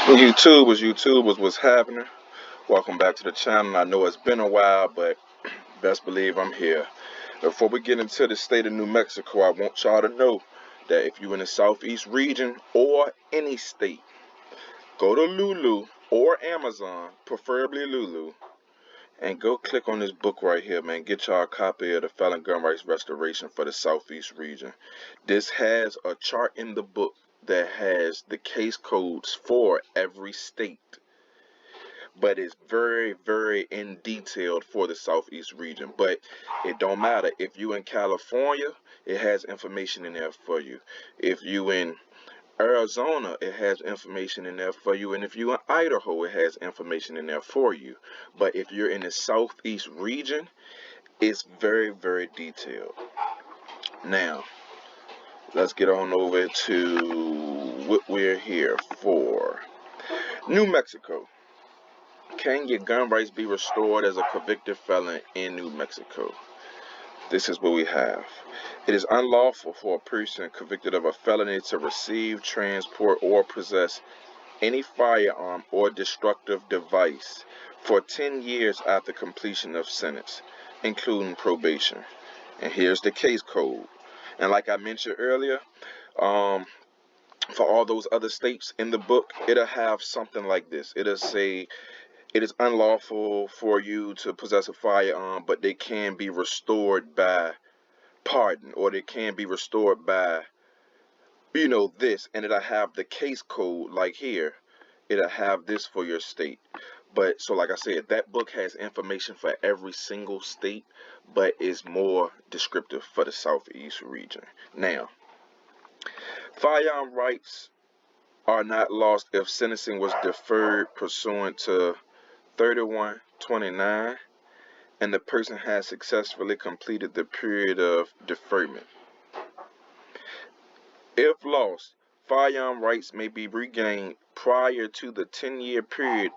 YouTubers, what's happening? Welcome back to the channel. I know it's been a while, but best believe I'm here. Before we get into the state of New Mexico, I want y'all to know that if you're in the southeast region or any state, go to Lulu or Amazon, preferably Lulu, and go click on this book right here, man. Get y'all a copy of the Felon Gun Rights Restoration for the southeast region. This has a chart in the book that has the case codes for every state, but it's very in detailed for the southeast region. But it don't matter if you in California, it has information in there for you. If you in Arizona, it has information in there for you, and if you in Idaho, it has information in there for you. But if you're in the southeast region, it's very detailed. Now let's get on over to what we're here for. New Mexico. Can your gun rights be restored as a convicted felon in New Mexico? This is what we have. It is unlawful for a person convicted of a felony to receive, transport, or possess any firearm or destructive device for 10 years after completion of sentence, including probation. And here's the case code. And like I mentioned earlier, for all those other states in the book, it'll have something like this. It'll say, it is unlawful for you to possess a firearm, but they can be restored by pardon, or they can be restored by, this. And it'll have the case code like here. It'll have this for your state. But so like I said, that book has information for every single state, but is more descriptive for the southeast region. Now, firearm rights are not lost if sentencing was deferred pursuant to 3129 and the person has successfully completed the period of deferment. If lost, firearm rights may be regained prior to the 10-year period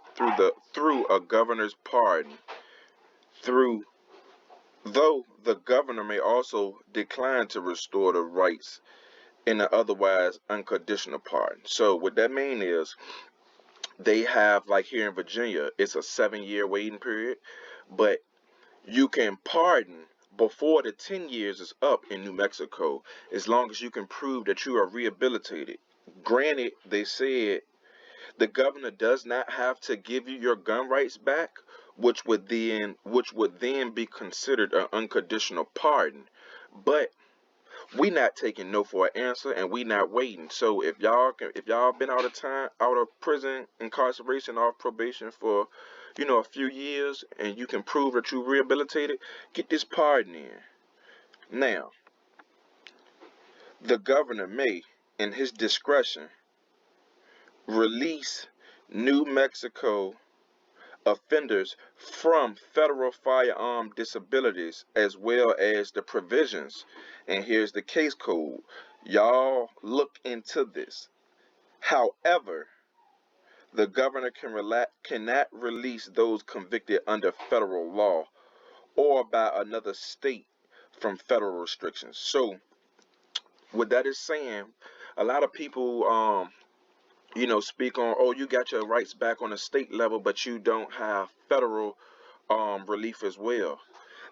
through a governor's pardon. Though the governor may also decline to restore the rights in an otherwise unconditional pardon. So what that means is, they have, like here in Virginia, it's a 7-year waiting period, but you can pardon before the 10 years is up in New Mexico, as long as you can prove that you are rehabilitated. Granted, they said the governor does not have to give you your gun rights back, which would then be considered an unconditional pardon. But we not taking no for an answer, and we not waiting. So if y'all been out of prison, incarceration, off probation for a few years, and you can prove that you rehabilitated, get this pardon in. Now, the governor may, in his discretion, release New Mexico offenders from federal firearm disabilities, as well as the provisions. And here's the case code. Y'all look into this. However, the governor cannot release those convicted under federal law or by another state from federal restrictions. So what that is saying, a lot of people speak on, oh, you got your rights back on a state level, but you don't have federal relief as well.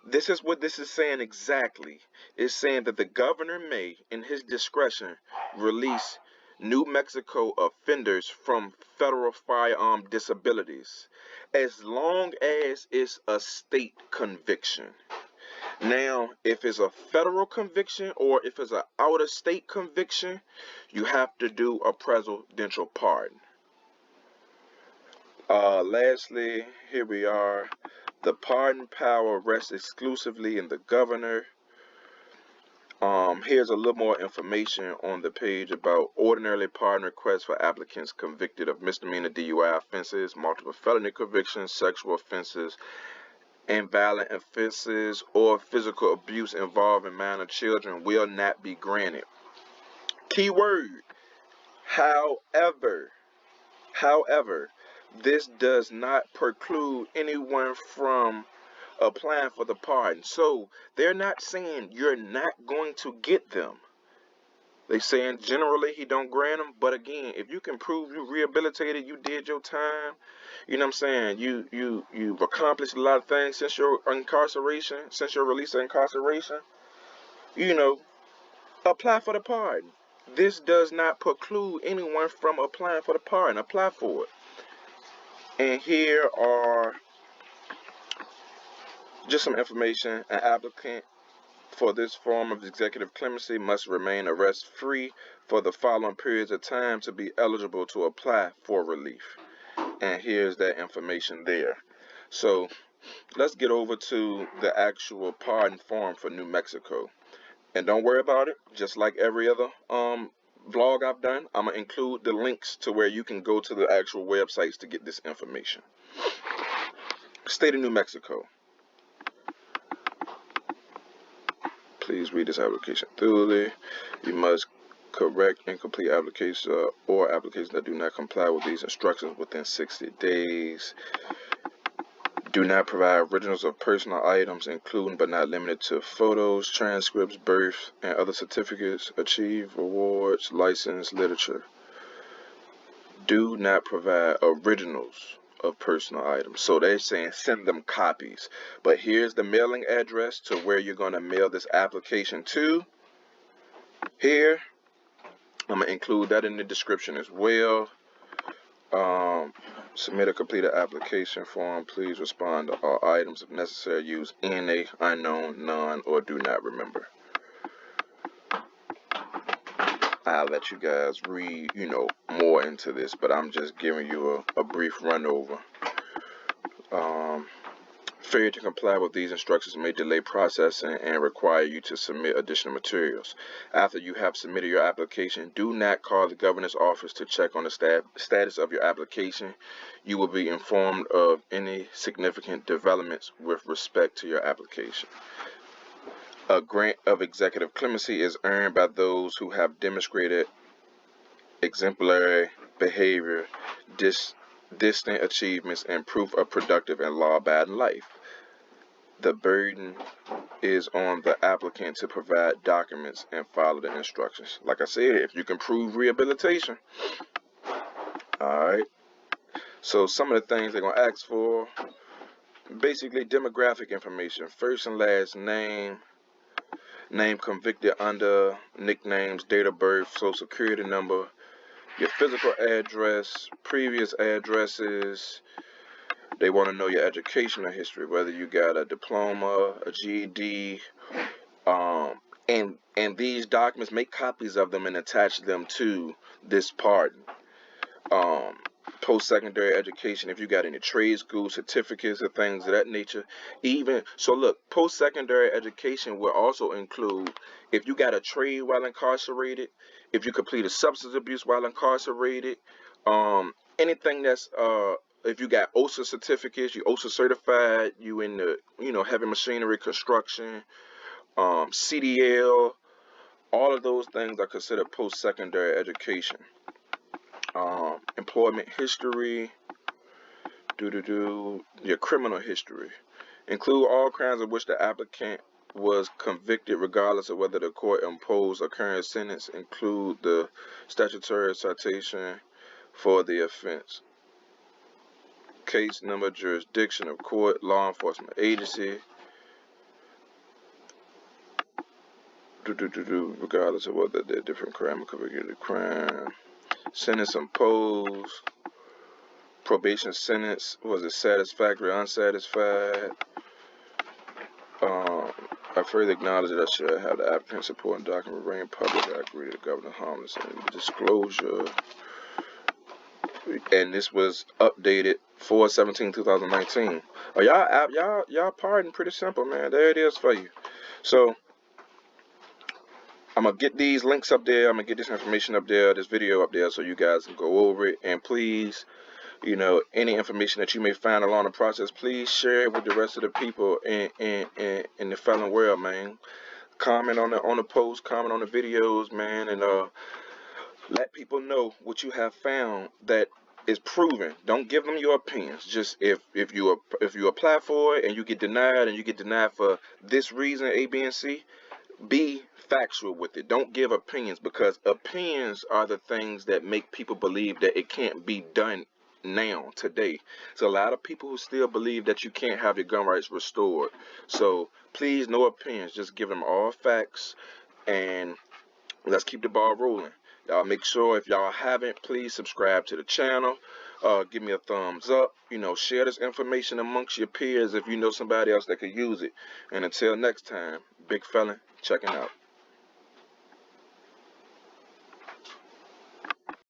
This is what this is saying exactly. It's saying that the governor may, in his discretion, release New Mexico offenders from federal firearm disabilities, as long as it's a state conviction. Now, if it's a federal conviction or if it's an out-of-state conviction, you have to do a presidential pardon. Lastly, here we are. The pardon power rests exclusively in the governor. Here's a little more information on the page about ordinarily pardon requests for applicants convicted of misdemeanor DUI offenses, multiple felony convictions, sexual offenses, and violent offenses, or physical abuse involving minor children will not be granted. Keyword, however, this does not preclude anyone from applying for the pardon. So they're not saying you're not going to get them. They saying generally he don't grant them, but again, if you can prove you rehabilitated, you did your time, you know what I'm saying, you've accomplished a lot of things since your incarceration, since your release of incarceration, you know, apply for the pardon. This does not preclude anyone from applying for the pardon. Apply for it. And here are just some information. An applicant for this form of executive clemency must remain arrest-free for the following periods of time to be eligible to apply for relief. And here's that information there. So let's get over to the actual pardon form for New Mexico. And don't worry about it. Just like every other vlog I've done, I'm going to include the links to where you can go to the actual websites to get this information. State of New Mexico. Please read this application thoroughly. You must correct incomplete applications or applications that do not comply with these instructions within 60 days. Do not provide originals of personal items, including but not limited to photos, transcripts, birth, and other certificates, achieve awards, license, literature. Do not provide originals of personal items. So they're saying send them copies. But here's the mailing address to where you're going to mail this application to. Here, I'm going to include that in the description as well. Submit a completed application form. Please respond to all items if necessary. Use NA, unknown, none, or do not remember. I'll let you guys read, more into this, but I'm just giving you a brief run over. Failure to comply with these instructions may delay processing and require you to submit additional materials. After you have submitted your application, do not call the governor's office to check on the status of your application. You will be informed of any significant developments with respect to your application. A grant of executive clemency is earned by those who have demonstrated exemplary behavior, distant achievements, and proof of productive and law-abiding life. The burden is on the applicant to provide documents and follow the instructions. Like I said, if you can prove rehabilitation. Alright. So some of the things they're going to ask for, basically demographic information. First and last name, name convicted under, nicknames, date of birth, social security number, your physical address, previous addresses. They want to know your educational history, whether you got a diploma, a GED, and these documents, make copies of them and attach them to this pardon. Post-secondary education, if you got any trade school certificates or things of that nature. So look, post-secondary education will also include if you got a trade while incarcerated, if you completed substance abuse while incarcerated, anything that's if you got OSHA certificates, you OSHA certified, you in the heavy machinery construction, CDL, all of those things are considered post-secondary education. Employment history, your criminal history. Include all crimes of which the applicant was convicted regardless of whether the court imposed a current sentence. Include the statutory citation for the offense. Case number, jurisdiction of court, law enforcement agency. Regardless of whether they're different crime or convicted crime. Sentence imposed. Probation sentence, was it satisfactory or unsatisfied? I further acknowledge that I should have the applicant support and document remain public. I agree to the governor's harmless and disclosure. And this was updated 4/17/2019. Y'all pardon pretty simple, man. There it is for you. So I'm gonna get these links up there. I'm gonna get this information up there, this video up there, so you guys can go over it. And please, any information that you may find along the process, please share it with the rest of the people in the felon world, man. Comment on the post, comment on the videos, man, and let people know what you have found that is proven. Don't give them your opinions. Just if you apply for it and you get denied, for this reason, A, B, and C, be factual with it. Don't give opinions, because opinions are the things that make people believe that it can't be done now, today. So a lot of people who still believe that you can't have your gun rights restored. So please, no opinions. Just give them all facts, and let's keep the ball rolling. Y'all make sure, if y'all haven't, please subscribe to the channel. Give me a thumbs up. Share this information amongst your peers if you know somebody else that could use it. And until next time, Big Felon checking out.